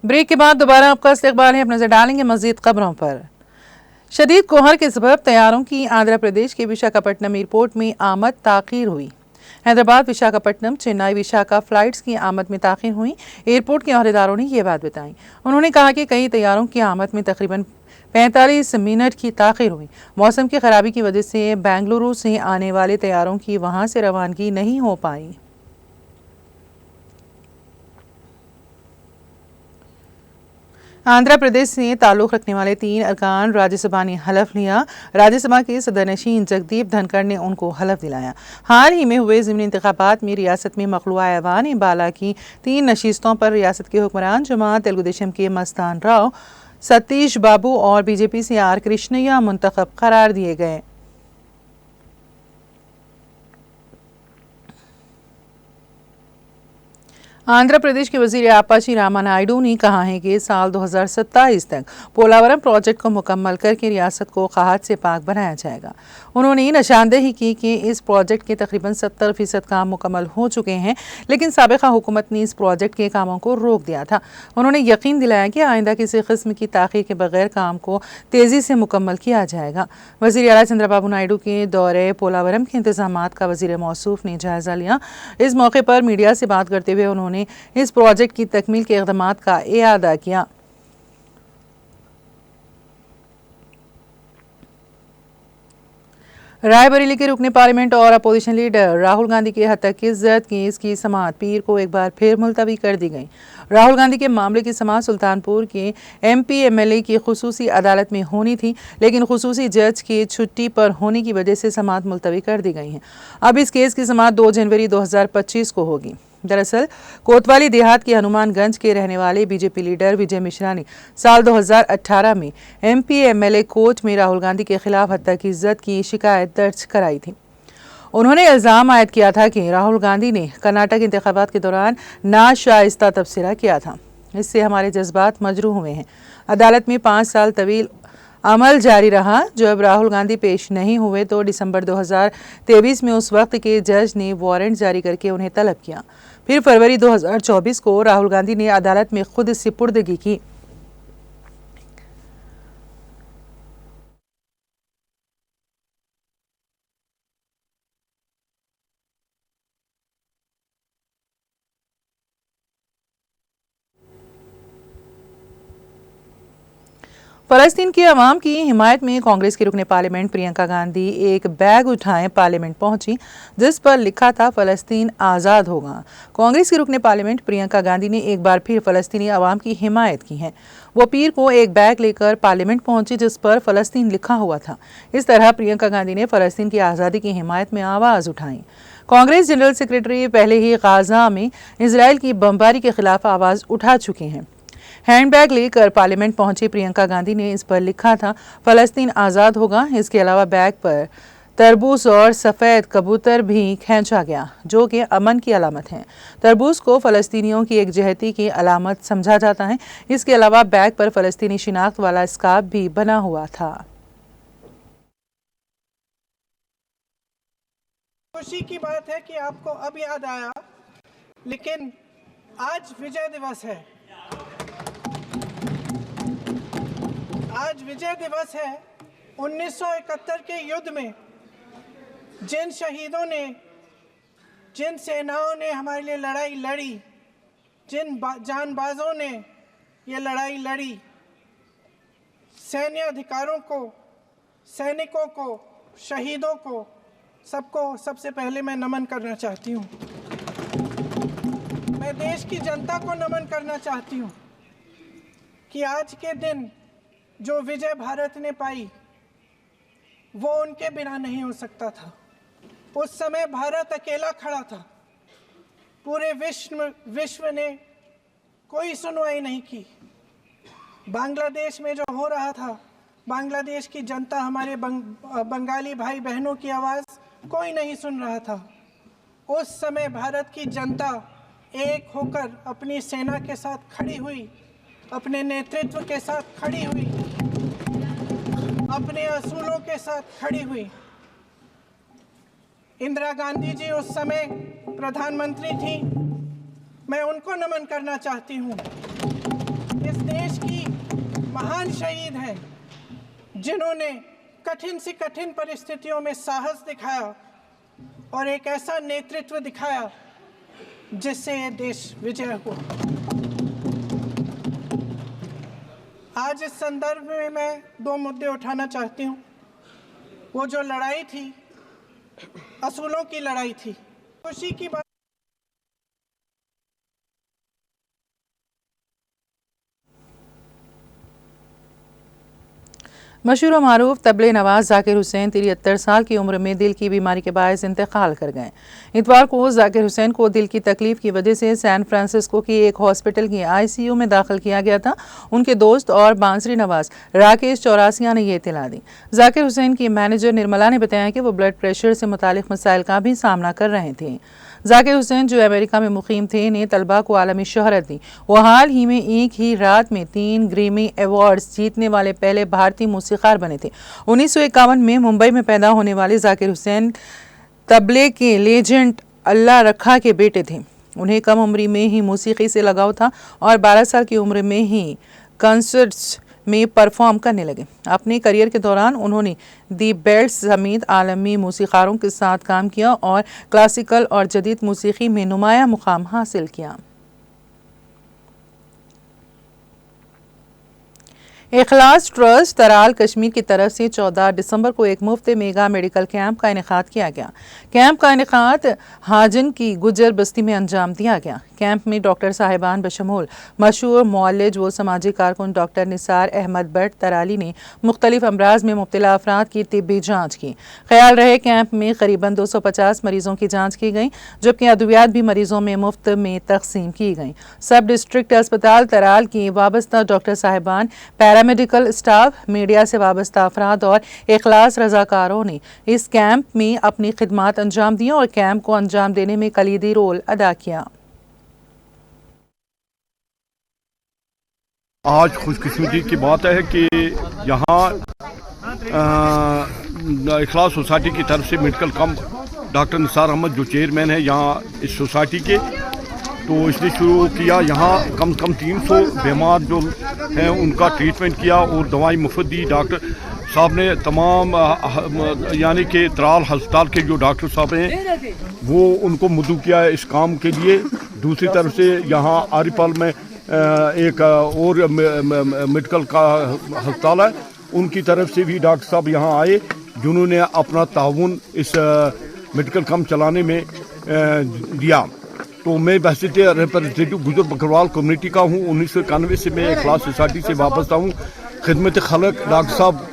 Break के बाद दोबारा आपका इस्तकबाल है। अब नजर डालेंगे मजीद खबरों पर। शदीद कोहर के सबब तैयारों की आंध्र प्रदेश के विशाखापट्टनम एयरपोर्ट में आमद ताखीर हुई। हैदराबाद विशाखापट्टनम चेन्नई विशाखा फ्लाइट्स की आमद में ताखीर हुई। एयरपोर्ट के अहदेदारों ने यह बात बताई। उन्होंने कहा कि कई तैयारों की आमद में तकरीबन 45 मिनट की ताखीर हुई। मौसम की खराबी की वजह से बेंगलुरु से आने वाले तैयारों की वहां से रवानगी नहीं हो पाई। आंध्र प्रदेश से ताल्लुक़ रखने वाले 3 अरकान राज्यसभा ने हलफ लिया। राज्यसभा के सदरनशीन जगदीप धनखड़ ने उनको हलफ दिलाया। हाल ही में हुए ज़िमनी इंतखाबात में रियासत में मखलूआ ऐवान बाला की 3 नशिस्तों पर रियासत के हुक्मरान जमात तेलुगु देशम के मस्तान राव, सतीश बाबू और बीजेपी से आर कृष्णಯ್య मुंतखब करार दिए गए। आंध्र प्रदेश के वजीर आपाची रामा नायडू ने कहा है कि साल 2027 तक पोलावरम प्रोजेक्ट को मुकम्मल करके रियासत को खाद से पाक बनाया जाएगा। उन्होंने निशानदेही की कि इस प्रोजेक्ट के तकरीबन 70% काम मुकम्मल हो चुके हैं, लेकिन साबिका हुकूमत ने इस प्रोजेक्ट के कामों को रोक दिया था। उन्होंने यकीन दिलाया कि आइंदा किसी किस्म की ताख़ीर के बगैर काम को तेज़ी से मुकम्मल किया जाएगा। वज़ीर आला चंद्रबाबू नायडू के दौरे पोलावरम के इंतजामात का वज़ीर मौसूफ ने जायज़ा लिया। इस मौके पर मीडिया से बात करते हुए उन्होंने इस प्रोजेक्ट की तकमील के इक़दामात का इआदा किया। रायबरेली के रुकने पार्लियामेंट और अपोजिशन लीडर राहुल गांधी के हत्या की इज्जत केस की समाअत पीर को एक बार फिर मुलतवी कर दी गई। राहुल गांधी के मामले की समाअत सुल्तानपुर के MP MLA की खुसूसी अदालत में होनी थी, लेकिन खुसूसी जज की छुट्टी पर होने की वजह से समाअत मुलतवी कर दी गई है। अब इस केस की समाअत 2 जनवरी 2025 को होगी। दरअसल कोतवाली देहात के हनुमानगंज के रहने वाले बीजेपी लीडर विजय मिश्रा ने साल 2018 में MP MLA कोर्ट में राहुल गांधी के खिलाफ हत्या की इज्जत की शिकायत दर्ज कराई थी। उन्होंने इल्ज़ाम आयद किया था कि राहुल गांधी ने कर्नाटक इंतखाबात के दौरान नाशाइस्ता तबसरा किया था। इससे हमारे जज्बात मजरूह हुए हैं। अदालत में 5 साल तवील अमल जारी रहा। जब राहुल गांधी पेश नहीं हुए तो दिसंबर 2023 में उस वक्त के जज ने वारंट जारी करके उन्हें तलब किया। फिर फरवरी 2024 को राहुल गांधी ने अदालत में खुद सिपुर्दगी की। फ़लस्तीन की अवाम की हिमायत में कांग्रेस की रुकने पार्लियामेंट प्रियंका गांधी एक बैग उठाए पार्लियामेंट पहुंची, जिस पर लिखा था फ़लस्तीन आज़ाद होगा। कांग्रेस की रुकने पार्लियामेंट प्रियंका गांधी ने एक बार फिर फ़लस्तीनी अवाम की हिमायत की है। वो पीर को एक बैग लेकर पार्लियामेंट पहुंची जिस पर फ़लस्तीन लिखा हुआ था। इस तरह प्रियंका गांधी ने फ़लस्तीन की आज़ादी की हिमायत में आवाज़ उठाई। कांग्रेस जनरल सेक्रेटरी पहले ही गाज़ा में इजराइल की बमबारी के खिलाफ आवाज़ उठा चुके हैं। हैंडबैग लेकर पार्लियामेंट पहुंची प्रियंका गांधी ने इस पर लिखा था फ़लस्तीन आज़ाद होगा। इसके अलावा बैग पर तरबूज और सफ़ेद कबूतर भी खींचा गया, जो कि अमन की अलामत है। तरबूज को फ़लस्तीनियों की एकजहती की अलामत समझा जाता है। इसके अलावा बैग पर फ़लस्तीनी शिनाख्त वाला स्कार्फ भी बना हुआ था। खुशी की बात है कि आपको अब याद आया, लेकिन आज विजय दिवस है। आज विजय दिवस है। 1971 के युद्ध में जिन शहीदों ने, जिन सेनाओं ने हमारे लिए लड़ाई लड़ी, जिन जानबाजों ने ये लड़ाई लड़ी, सैन्य अधिकारों को, सैनिकों को, शहीदों को, सबको सबसे पहले मैं नमन करना चाहती हूँ। मैं देश की जनता को नमन करना चाहती हूँ कि आज के दिन जो विजय भारत ने पाई वो उनके बिना नहीं हो सकता था। उस समय भारत अकेला खड़ा था। पूरे विश्व ने कोई सुनवाई नहीं की। बांग्लादेश में जो हो रहा था, बांग्लादेश की जनता, हमारे बंगाली भाई बहनों की आवाज़ कोई नहीं सुन रहा था। उस समय भारत की जनता एक होकर अपनी सेना के साथ खड़ी हुई, अपने नेतृत्व के साथ खड़ी हुई, अपने असूलों के साथ खड़ी हुई। इंदिरा गांधी जी उस समय प्रधानमंत्री थी। मैं उनको नमन करना चाहती हूँ। महान शहीद हैं जिन्होंने कठिन से कठिन परिस्थितियों में साहस दिखाया और एक ऐसा नेतृत्व दिखाया जिससे ये देश विजय हुआ। आज इस संदर्भ में मैं 2 मुद्दे उठाना चाहती हूँ। वो जो लड़ाई थी, असूलों की लड़ाई थी। खुशी की बात मशहूर व मारूफ तबले नवाज जाकिर हुसैन 73 साल की उम्र में दिल की बीमारी के बायस इंतकाल कर गए। इतवार को जाकिर हुसैन को दिल की तकलीफ की वजह से सैन फ्रांसिस्को की एक हॉस्पिटल की ICU में दाखिल किया गया था। उनके दोस्त और बांसरी नवाज राकेश चौरासिया ने यह इत्तला दी। जाकिर हुसैन की मैनेजर निर्मला ने बताया कि वो ब्लड प्रेशर से मुतालिक मसाइल का भी सामना कर रहे थे। जाकिर हुसैन जो अमेरिका में मुकीम थे ने तलबा को आलमी शोहरत दी। वो हाल ही में एक ही रात में 3 ग्रैमी अवार्ड्स जीतने वाले पहले भारतीय मूसीकार बने थे। 1951 में मुंबई में पैदा होने वाले जाकिर हुसैन तबले के लेजेंड अल्लाह रखा के बेटे थे। उन्हें कम उम्र में ही मौसीकी से लगाव था और 12 साल की उम्र में ही कंसर्ट्स में परफॉर्म करने लगे। अपने करियर के दौरान उन्होंने दी बेल्ट समेत आलमी मूसीकारों के साथ काम किया और क्लासिकल और जदीद मूसीकी में नुमाया मुकाम हासिल किया। इखलास ट्रस्ट तराल कश्मीर की तरफ से 14 दिसंबर को एक मुफ्त मेगा मेडिकल कैंप का इनेकाद किया गया। कैंप का इनेकाद हाजन की गुजर बस्ती में अंजाम दिया गया। कैंप में डॉक्टर साहिबान बशमूल मशहूर मुअल्लिज व समाजी कारकुन डॉक्टर निसार अहमद भट्ट तराली ने मुख्तलिफ अमराज में मुब्तला अफराद की तिब्बी जाँच की। ख्याल रहे कैंप में करीबन 250 मरीजों की जाँच की गई, जबकि अद्वियात भी मरीजों में मुफ्त में तकसीम की गई। सब डिस्ट्रिक्ट अस्पताल तराल की वाबस्ता डॉक्टर साहिबान, पैरामेडिकल स्टाफ, मीडिया से वाबस्ता अफराद और इखलास रजाकारों ने इस कैंप में अपनी खिदमात अंजाम दी और कैंप को अंजाम देने में कलीदी रोल अदा किया। आज खुशकिस्मती की बात है कि यहाँ इखलास सोसाइटी की तरफ से medical camp doctor Nisar Ahmad जो चेयरमैन है यहाँ इस सोसाइटी के, तो इसने शुरू किया। यहाँ कम से कम 300 बीमार जो हैं उनका ट्रीटमेंट किया और दवाई मुफ्त दी। डॉक्टर साहब ने तमाम यानी कि तराल हस्पताल के जो डॉक्टर साहब हैं वो उनको मदऊ किया है इस काम के लिए। दूसरी तरफ से यहाँ आरिपाल में एक और मेडिकल का अस्पताल है, उनकी तरफ से भी डॉक्टर साहब यहाँ आए जिन्होंने अपना ताउन इस मेडिकल कैंप चलाने में दिया। तो मैं बहसीत रिप्रेजेंटेटिव गुजर बकरवाल कम्युनिटी का हूँ। 1991 से मैं इखलास सोसाइटी से वाबस्ता हूँ। खिदमत खलक डॉक्टर साहब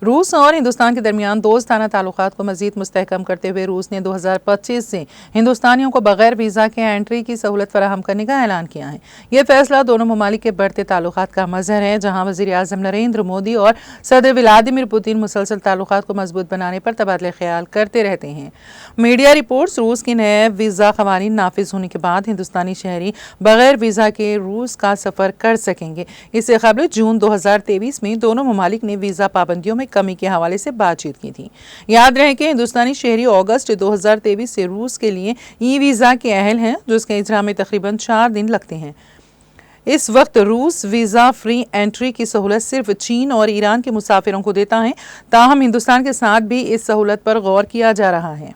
रूस और हिंदुस्तान के दरमियान दोस्ताना ताल्लुकात को मजीद मुस्तहकम करते हुए रूस ने 2025 से हिंदुस्तानियों को बगैर वीज़ा के एंट्री की सहूलत फराहम करने का ऐलान किया है। यह फैसला दोनों ममालिक के बढ़ते ताल्लुकात का मज़हर है, जहाँ वज़ीर आज़म नरेंद्र मोदी और सदर व्लादिमीर पुतिन मुसलसल ताल्लुकात को मजबूत बनाने पर तबादले ख्याल करते रहते हैं। मीडिया रिपोर्ट्स रूस की नए वीज़ा क़वानीन नाफिज होने के बाद हिंदुस्तानी शहरी बगैर वीज़ा के रूस का सफ़र कर सकेंगे। इससे कबल जून 2023 में दोनों ममालिक ने वीज़ा पाबंदियों में कमी के हवाले से बातचीत की थी। याद रहे कि हिंदुस्तानी शहरी अगस्त 2023 से रूस के लिए ई वीज़ा के अहल हैं, जिसके इजरा में तकरीबन 4 दिन लगते हैं। इस वक्त रूस वीज़ा फ्री एंट्री की सहूलत सिर्फ चीन और ईरान के मुसाफिरों को देता है, ताहम हिंदुस्तान के साथ भी इस सहूलत पर गौर किया जा रहा है।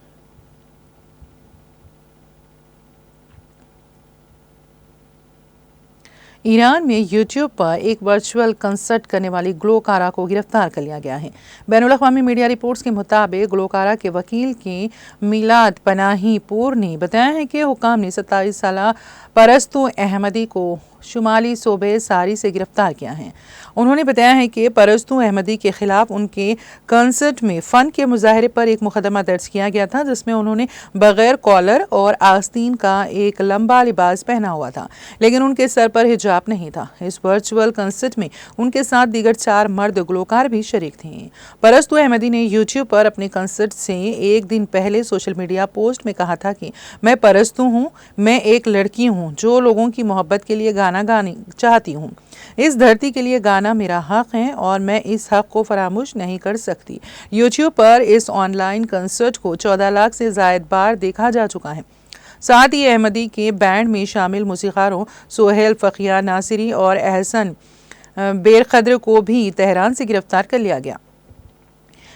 ईरान में यूट्यूब पर एक वर्चुअल कंसर्ट करने वाली ग्लोकारा को गिरफ्तार कर लिया गया है। बैनुल-अक़वामी मीडिया रिपोर्ट्स के मुताबिक ग्लोकारा के वकील की मिलाद पनाही पूर ने बताया है कि हुकाम ने 27 साला परस्तु अहमदी को शुमाली सूबे सारी से गिरफ्तार किया है। उन्होंने बताया है कि परस्तु अहमदी के खिलाफ उनके कंसर्ट में फ़न के मुजाहरे पर एक मुकदमा दर्ज किया गया था, जिसमें उन्होंने बगैर कॉलर और आस्तीन का एक लंबा लिबास पहना हुआ था, लेकिन उनके सर पर हिजाब नहीं था। इस वर्चुअल कंसर्ट में उनके साथ दीगर 4 मर्द ग्लोकार भी शरीक थे। परस्तु अहमदी ने यूट्यूब पर अपने कंसर्ट से एक दिन पहले सोशल मीडिया पोस्ट में कहा था कि मैं परस्तु हूँ, मैं एक लड़की हूँ जो लोगों की मोहब्बत के लिए गाना गाने चाहती हूँ। इस धरती के लिए गाना मेरा हक है और मैं इस हक को फरामोश नहीं कर सकती। यूट्यूब पर इस ऑनलाइन कंसर्ट को 14 लाख से ज़ायद बार देखा जा चुका है। साथ ही अहमदी के बैंड में शामिल मूसीकारों सोहेल फ़खिया नासिरी और एहसन बेरखद्र को भी तेहरान से गिरफ्तार कर लिया गया।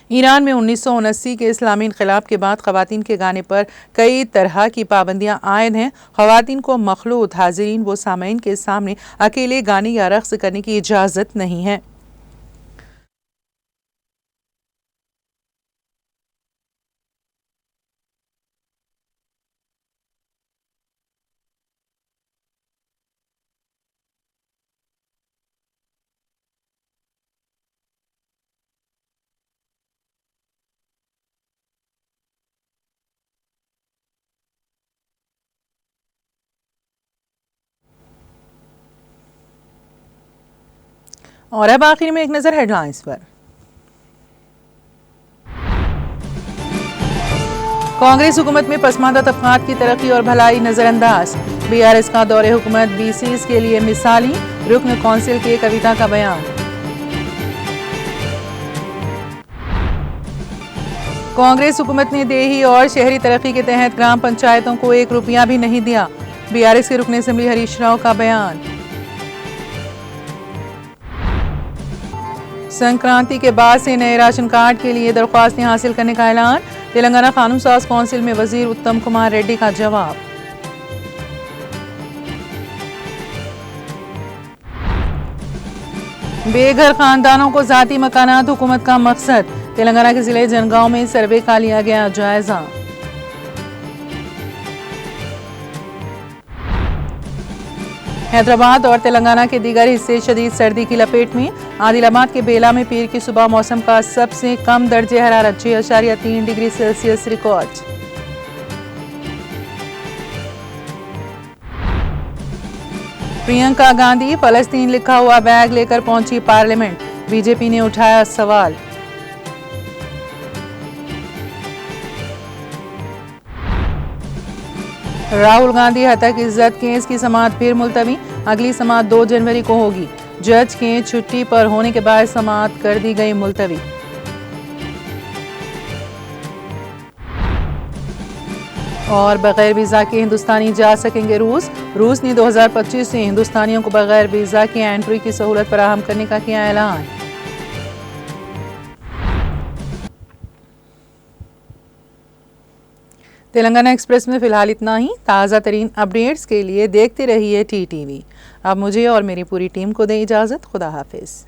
ईरान में 1979 के इस्लामी इनक़लाब के बाद ख़वातीन के गाने पर कई तरह की पाबंदियां आयद हैं। ख़वातीन को मखलूत हाज़रीन व सामीन के सामने अकेले गाने या रक़्स करने की इजाज़त नहीं है। और अब आखिर में एक नज़र हेडलाइंस पर। कांग्रेस हुकूमत में पसमानदा तबकात की तरक्की और भलाई नजरअंदाज। बीआरएस का दौरे हुकूमत बीसीस के लिए मिसाली, रुकन कौंसिल के कविता का बयान। कांग्रेस हुकूमत ने देही और शहरी तरक्की के तहत ग्राम पंचायतों को 1 रुपया भी नहीं दिया। बीआरएस के रुकन असेंबली हरीश राव का बयान। संक्रांति के बाद से नए राशन कार्ड के लिए दरख्वास्तें हासिल करने का ऐलान। तेलंगाना कानून साज कौंसिल में वजीर उत्तम कुमार रेड्डी का जवाब। बेघर खानदानों को जाती मकानात हुकूमत का मकसद। तेलंगाना के जिले जनगांव में सर्वे का लिया गया जायजा। हैदराबाद और तेलंगाना के दीगर हिस्से शदीद सर्दी की लपेट में। आदिलाबाद के बेला में पीर की सुबह मौसम का सबसे कम दर्जे हरारत 6.3 degree Celsius record. Priyanka Gandhi फलस्तीन लिखा हुआ बैग लेकर पहुंची पार्लियामेंट। बीजेपी ने उठाया सवाल। राहुल गांधी हत्या इज्जत केस की समाअत फिर मुलतवी। अगली समाअत 2 जनवरी को होगी। जज के छुट्टी पर होने के बाद समाअत कर दी गई मुलतवी। और बगैर वीजा के हिंदुस्तानी जा सकेंगे रूस। रूस ने 2025 से हिंदुस्तानियों को बगैर वीजा के एंट्री की सहूलत फराहम करने का किया ऐलान। तेलंगाना एक्सप्रेस में फिलहाल इतना ही। ताज़ा तरीन अपडेट्स के लिए देखते रहिए TTV। अब मुझे और मेरी पूरी टीम को दें इजाज़त। खुदा हाफिज़।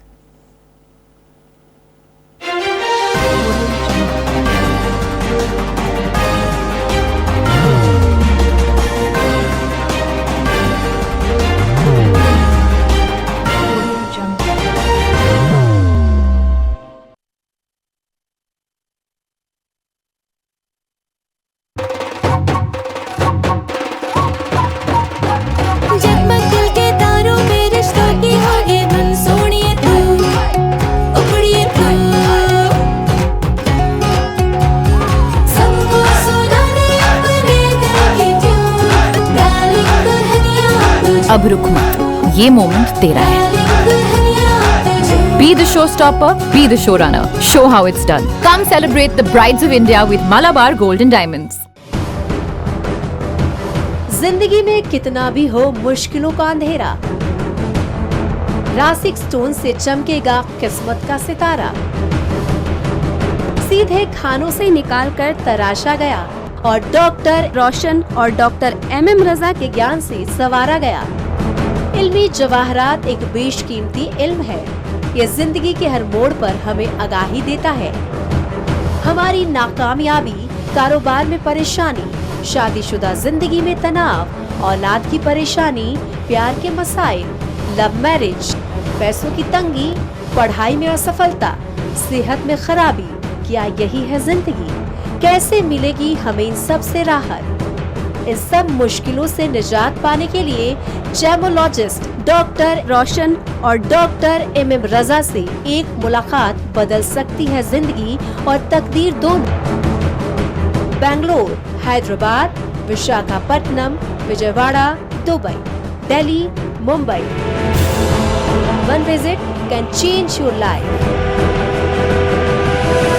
अब रुक मत, ये मोमेंट तेरा है। Be the showstopper, be the showrunner. Show how it's done. Come celebrate the Brides of India with Malabar Gold and Diamonds. जिंदगी में कितना भी हो मुश्किलों का अंधेरा, रासिक स्टोन से चमकेगा किस्मत का सितारा। सीधे खानों से निकाल कर तराशा गया और डॉक्टर रोशन और डॉक्टर MM रजा के ज्ञान से संवारा गया। इल्मी जवाहरात एक बेशकीमती इल्म है। ये जिंदगी के हर मोड़ पर हमें आगाही देता है। हमारी नाकामयाबी, कारोबार में परेशानी, शादीशुदा जिंदगी में तनाव, औलाद की परेशानी, प्यार के मसाइल, लव मैरिज, पैसों की तंगी, पढ़ाई में असफलता, सेहत में खराबी, क्या यही है जिंदगी? कैसे मिलेगी हमें इन सब से राहत? इन सब मुश्किलों से निजात पाने के लिए जेमोलॉजिस्ट डॉक्टर रोशन और डॉक्टर MM रजा से एक मुलाकात बदल सकती है जिंदगी और तकदीर दोनों। Bangalore, Hyderabad, Visakhapatnam, Vijayawada, Dubai, Delhi, Mumbai. One visit can change your life.